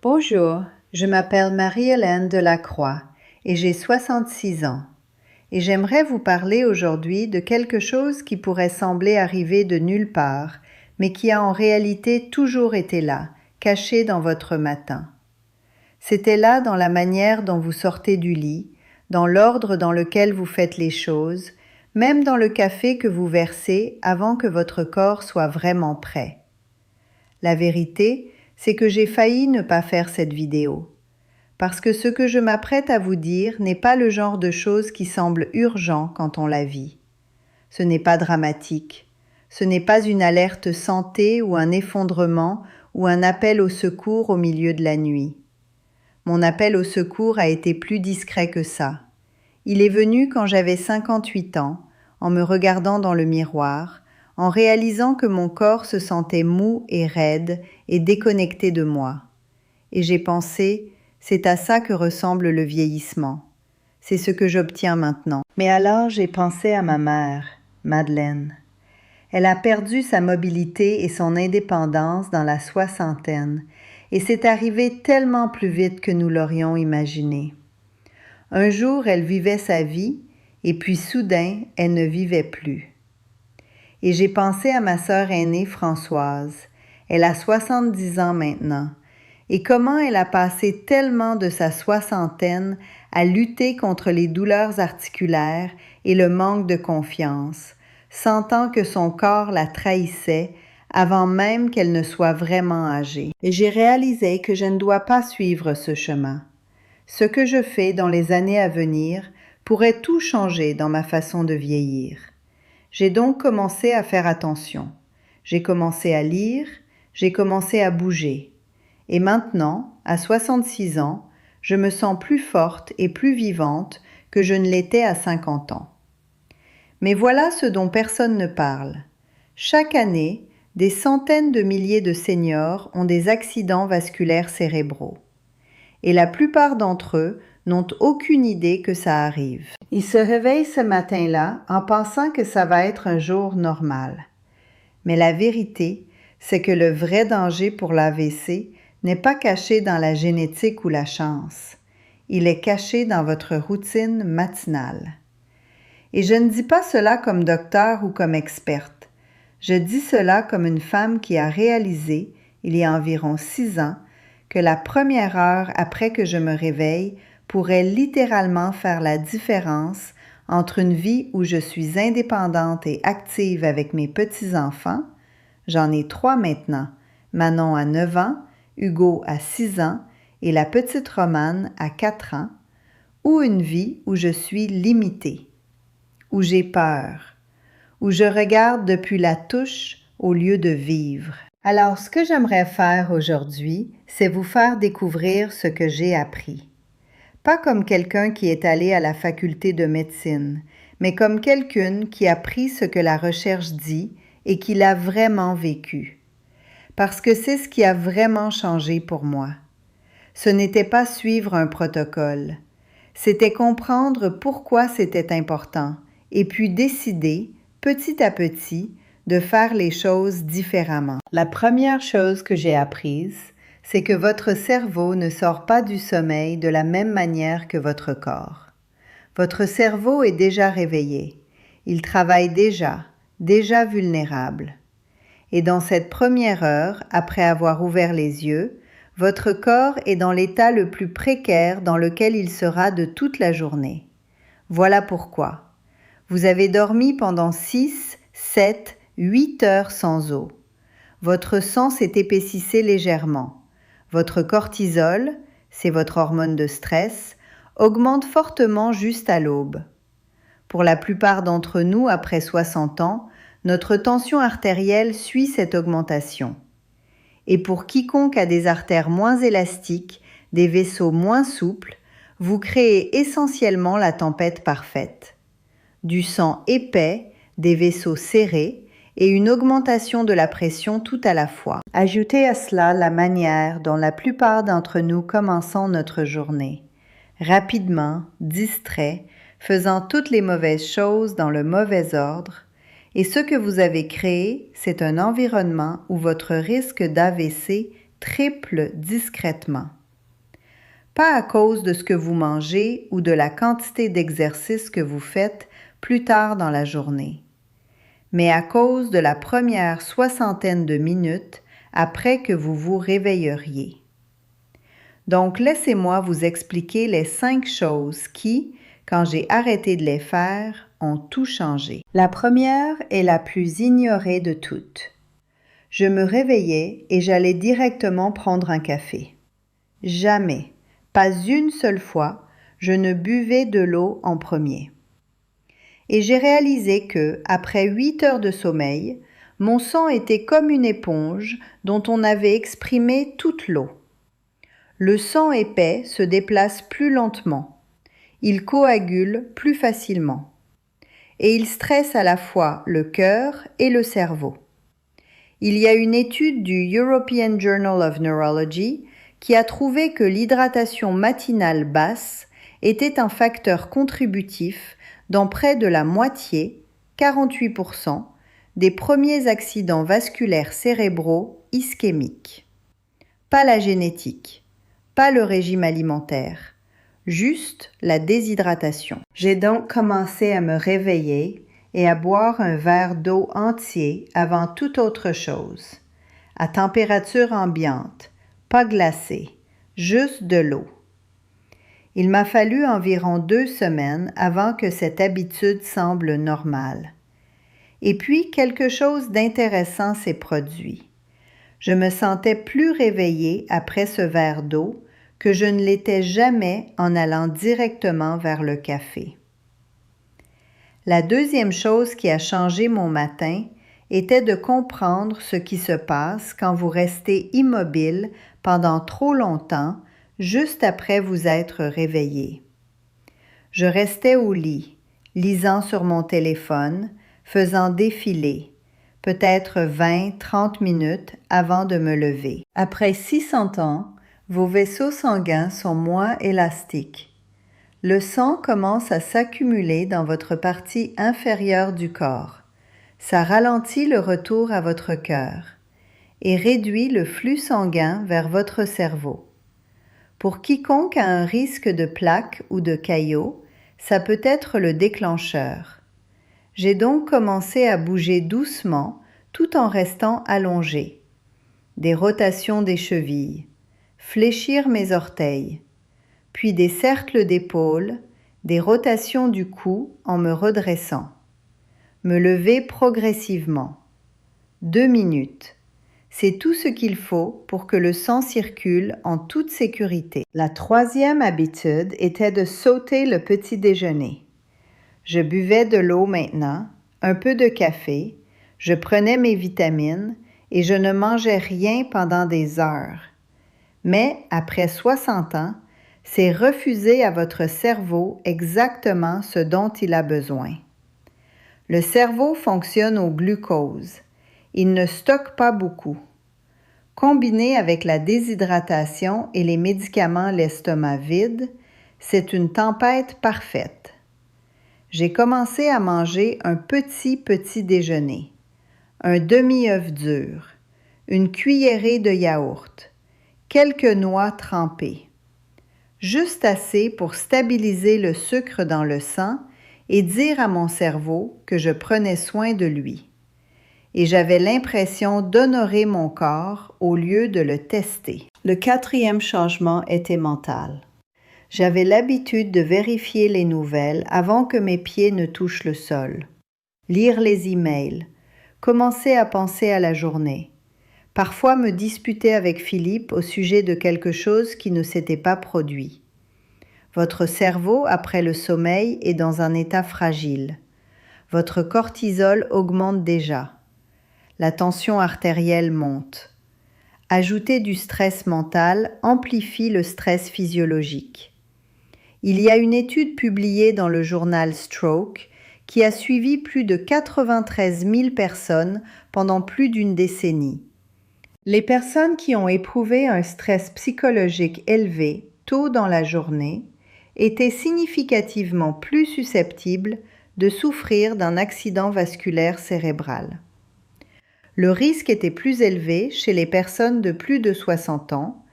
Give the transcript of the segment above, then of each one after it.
Bonjour, je m'appelle Marie-Hélène Delacroix et j'ai 66 ans. Et j'aimerais vous parler aujourd'hui de quelque chose qui pourrait sembler arriver de nulle part, mais qui a en réalité toujours été là, caché dans votre matin. C'était là dans la manière dont vous sortez du lit, dans l'ordre dans lequel vous faites les choses, même dans le café que vous versez avant que votre corps soit vraiment prêt. La vérité, c'est que j'ai failli ne pas faire cette vidéo. Parce que ce que je m'apprête à vous dire n'est pas le genre de chose qui semble urgent quand on la vit. Ce n'est pas dramatique. Ce n'est pas une alerte santé ou un effondrement ou un appel au secours au milieu de la nuit. Mon appel au secours a été plus discret que ça. Il est venu quand j'avais 58 ans, en me regardant dans le miroir, en réalisant que mon corps se sentait mou et raide et déconnecté de moi. Et j'ai pensé, c'est à ça que ressemble le vieillissement. C'est ce que j'obtiens maintenant. Mais alors j'ai pensé à ma mère, Madeleine. Elle a perdu sa mobilité et son indépendance dans la soixantaine, et c'est arrivé tellement plus vite que nous l'aurions imaginé. Un jour, elle vivait sa vie, et puis soudain, elle ne vivait plus. Et j'ai pensé à ma sœur aînée Françoise. Elle a 70 ans maintenant. Et comment elle a passé tellement de sa soixantaine à lutter contre les douleurs articulaires et le manque de confiance, sentant que son corps la trahissait avant même qu'elle ne soit vraiment âgée. Et j'ai réalisé que je ne dois pas suivre ce chemin. Ce que je fais dans les années à venir pourrait tout changer dans ma façon de vieillir. J'ai donc commencé à faire attention. J'ai commencé à lire, j'ai commencé à bouger. Et maintenant, à 66 ans, je me sens plus forte et plus vivante que je ne l'étais à 50 ans. Mais voilà ce dont personne ne parle. Chaque année, des centaines de milliers de seniors ont des accidents vasculaires cérébraux. Et la plupart d'entre eux n'ont aucune idée que ça arrive. Ils se réveillent ce matin-là en pensant que ça va être un jour normal. Mais la vérité, c'est que le vrai danger pour l'AVC n'est pas caché dans la génétique ou la chance. Il est caché dans votre routine matinale. Et je ne dis pas cela comme docteur ou comme experte. Je dis cela comme une femme qui a réalisé, il y a environ 6 ans, que la première heure après que je me réveille pourrait littéralement faire la différence entre une vie où je suis indépendante et active avec mes petits-enfants, j'en ai 3 maintenant, Manon a 9 ans, Hugo a 6 ans et la petite Romane a 4 ans, ou une vie où je suis limitée, où j'ai peur, où je regarde depuis la touche au lieu de vivre. Alors, ce que j'aimerais faire aujourd'hui, c'est vous faire découvrir ce que j'ai appris. Pas comme quelqu'un qui est allé à la faculté de médecine, mais comme quelqu'une qui a pris ce que la recherche dit et qui l'a vraiment vécu. Parce que c'est ce qui a vraiment changé pour moi. Ce n'était pas suivre un protocole. C'était comprendre pourquoi c'était important et puis décider, petit à petit, de faire les choses différemment. La première chose que j'ai apprise, c'est que votre cerveau ne sort pas du sommeil de la même manière que votre corps. Votre cerveau est déjà réveillé. Il travaille déjà vulnérable. Et dans cette première heure, après avoir ouvert les yeux, votre corps est dans l'état le plus précaire dans lequel il sera de toute la journée. Voilà pourquoi. Vous avez dormi pendant 6, 7, 8 heures sans eau. Votre sang s'est épaississé légèrement. Votre cortisol, c'est votre hormone de stress, augmente fortement juste à l'aube. Pour la plupart d'entre nous, après 60 ans, notre tension artérielle suit cette augmentation. Et pour quiconque a des artères moins élastiques, des vaisseaux moins souples, vous créez essentiellement la tempête parfaite. Du sang épais, des vaisseaux serrés et une augmentation de la pression tout à la fois. Ajoutez à cela la manière dont la plupart d'entre nous commençons notre journée. Rapidement, distrait, faisant toutes les mauvaises choses dans le mauvais ordre, et ce que vous avez créé, c'est un environnement où votre risque d'AVC triple discrètement. Pas à cause de ce que vous mangez ou de la quantité d'exercice que vous faites plus tard dans la journée, mais à cause de la première soixantaine de minutes après que vous vous réveilleriez. Donc, laissez-moi vous expliquer les 5 choses qui, quand j'ai arrêté de les faire, ont tout changé. La première est la plus ignorée de toutes. Je me réveillais et j'allais directement prendre un café. Jamais, pas une seule fois, je ne buvais de l'eau en premier. Et j'ai réalisé que, après 8 heures de sommeil, mon sang était comme une éponge dont on avait exprimé toute l'eau. Le sang épais se déplace plus lentement. Il coagule plus facilement. Et il stresse à la fois le cœur et le cerveau. Il y a une étude du European Journal of Neurology qui a trouvé que l'hydratation matinale basse était un facteur contributif dans près de la moitié, 48%, des premiers accidents vasculaires cérébraux ischémiques. Pas la génétique, pas le régime alimentaire, juste la déshydratation. J'ai donc commencé à me réveiller et à boire un verre d'eau entier avant toute autre chose, à température ambiante, pas glacée, juste de l'eau. Il m'a fallu environ 2 semaines avant que cette habitude semble normale. Et puis, quelque chose d'intéressant s'est produit. Je me sentais plus réveillée après ce verre d'eau que je ne l'étais jamais en allant directement vers le café. La deuxième chose qui a changé mon matin était de comprendre ce qui se passe quand vous restez immobile pendant trop longtemps juste après vous être réveillé. Je restais au lit, lisant sur mon téléphone, faisant défiler, peut-être 20-30 minutes avant de me lever. Après 600 ans, vos vaisseaux sanguins sont moins élastiques. Le sang commence à s'accumuler dans votre partie inférieure du corps. Ça ralentit le retour à votre cœur et réduit le flux sanguin vers votre cerveau. Pour quiconque a un risque de plaque ou de caillot, ça peut être le déclencheur. J'ai donc commencé à bouger doucement tout en restant allongé. Des rotations des chevilles, fléchir mes orteils, puis des cercles d'épaules, des rotations du cou en me redressant. Me lever progressivement. 2 minutes. C'est tout ce qu'il faut pour que le sang circule en toute sécurité. La troisième habitude était de sauter le petit déjeuner. Je buvais de l'eau maintenant, un peu de café, je prenais mes vitamines et je ne mangeais rien pendant des heures. Mais après 60 ans, c'est refuser à votre cerveau exactement ce dont il a besoin. Le cerveau fonctionne au glucose. Il ne stocke pas beaucoup. Combiné avec la déshydratation et les médicaments l'estomac vide, c'est une tempête parfaite. J'ai commencé à manger un petit déjeuner, un demi-œuf dur, une cuillerée de yaourt, quelques noix trempées. Juste assez pour stabiliser le sucre dans le sang et dire à mon cerveau que je prenais soin de lui. Et j'avais l'impression d'honorer mon corps au lieu de le tester. Le 4e changement était mental. J'avais l'habitude de vérifier les nouvelles avant que mes pieds ne touchent le sol. Lire les emails, commencer à penser à la journée. Parfois me disputer avec Philippe au sujet de quelque chose qui ne s'était pas produit. Votre cerveau, après le sommeil, est dans un état fragile. Votre cortisol augmente déjà. La tension artérielle monte. Ajouter du stress mental amplifie le stress physiologique. Il y a une étude publiée dans le journal Stroke qui a suivi plus de 93 000 personnes pendant plus d'une décennie. Les personnes qui ont éprouvé un stress psychologique élevé tôt dans la journée étaient significativement plus susceptibles de souffrir d'un accident vasculaire cérébral. Le risque était plus élevé chez les personnes de plus de 60 ans,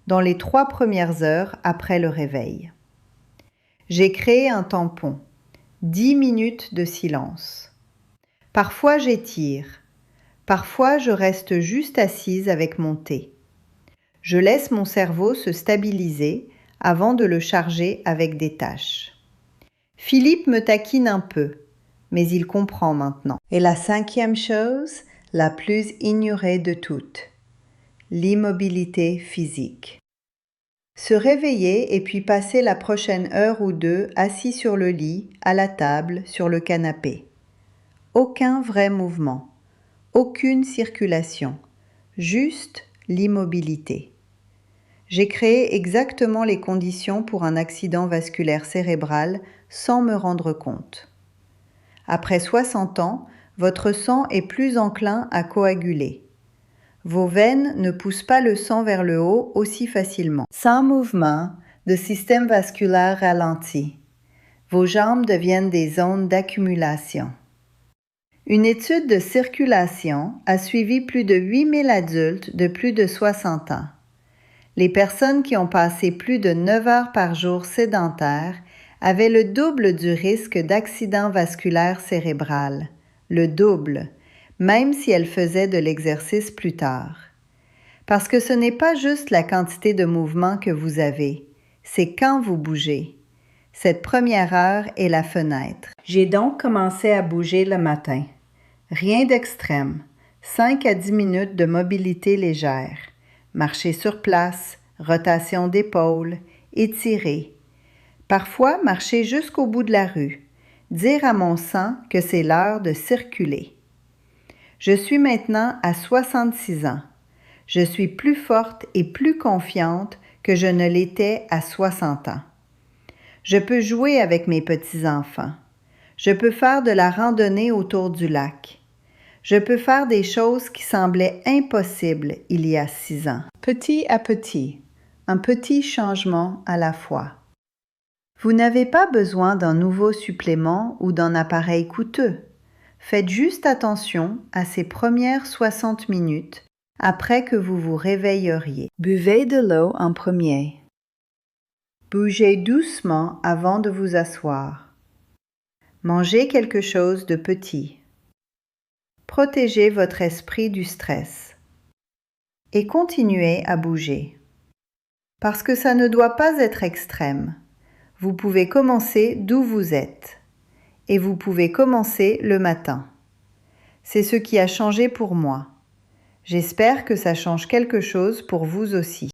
dans les 3 premières heures après le réveil. J'ai créé un tampon, 10 minutes de silence. Parfois j'étire, parfois je reste juste assise avec mon thé. Je laisse mon cerveau se stabiliser avant de le charger avec des tâches. Philippe me taquine un peu, mais il comprend maintenant. Et la 5e chose, la plus ignorée de toutes, l'immobilité physique. Se réveiller et puis passer la prochaine heure ou deux assis sur le lit, à la table, sur le canapé. Aucun vrai mouvement, aucune circulation, juste l'immobilité. J'ai créé exactement les conditions pour un accident vasculaire cérébral sans me rendre compte. Après 60 ans, votre sang est plus enclin à coaguler. Vos veines ne poussent pas le sang vers le haut aussi facilement. Sans mouvement, le système vasculaire ralentit. Vos jambes deviennent des zones d'accumulation. Une étude de circulation a suivi plus de 8000 adultes de plus de 60 ans. Les personnes qui ont passé plus de 9 heures par jour sédentaires avaient le double du risque d'accident vasculaire cérébral, le double, même si elles faisaient de l'exercice plus tard. Parce que ce n'est pas juste la quantité de mouvement que vous avez, c'est quand vous bougez. Cette première heure est la fenêtre. J'ai donc commencé à bouger le matin. Rien d'extrême, 5 à 10 minutes de mobilité légère. Marcher sur place, rotation d'épaules, étirer. Parfois, marcher jusqu'au bout de la rue, dire à mon sang que c'est l'heure de circuler. Je suis maintenant à 66 ans. Je suis plus forte et plus confiante que je ne l'étais à 60 ans. Je peux jouer avec mes petits-enfants. Je peux faire de la randonnée autour du lac. Je peux faire des choses qui semblaient impossibles il y a 6 ans. Petit à petit, un petit changement à la fois. Vous n'avez pas besoin d'un nouveau supplément ou d'un appareil coûteux. Faites juste attention à ces premières 60 minutes après que vous vous réveilleriez. Buvez de l'eau en premier. Bougez doucement avant de vous asseoir. Mangez quelque chose de petit. Protégez votre esprit du stress. Et continuez à bouger. Parce que ça ne doit pas être extrême. Vous pouvez commencer d'où vous êtes. Et vous pouvez commencer le matin. C'est ce qui a changé pour moi. J'espère que ça change quelque chose pour vous aussi.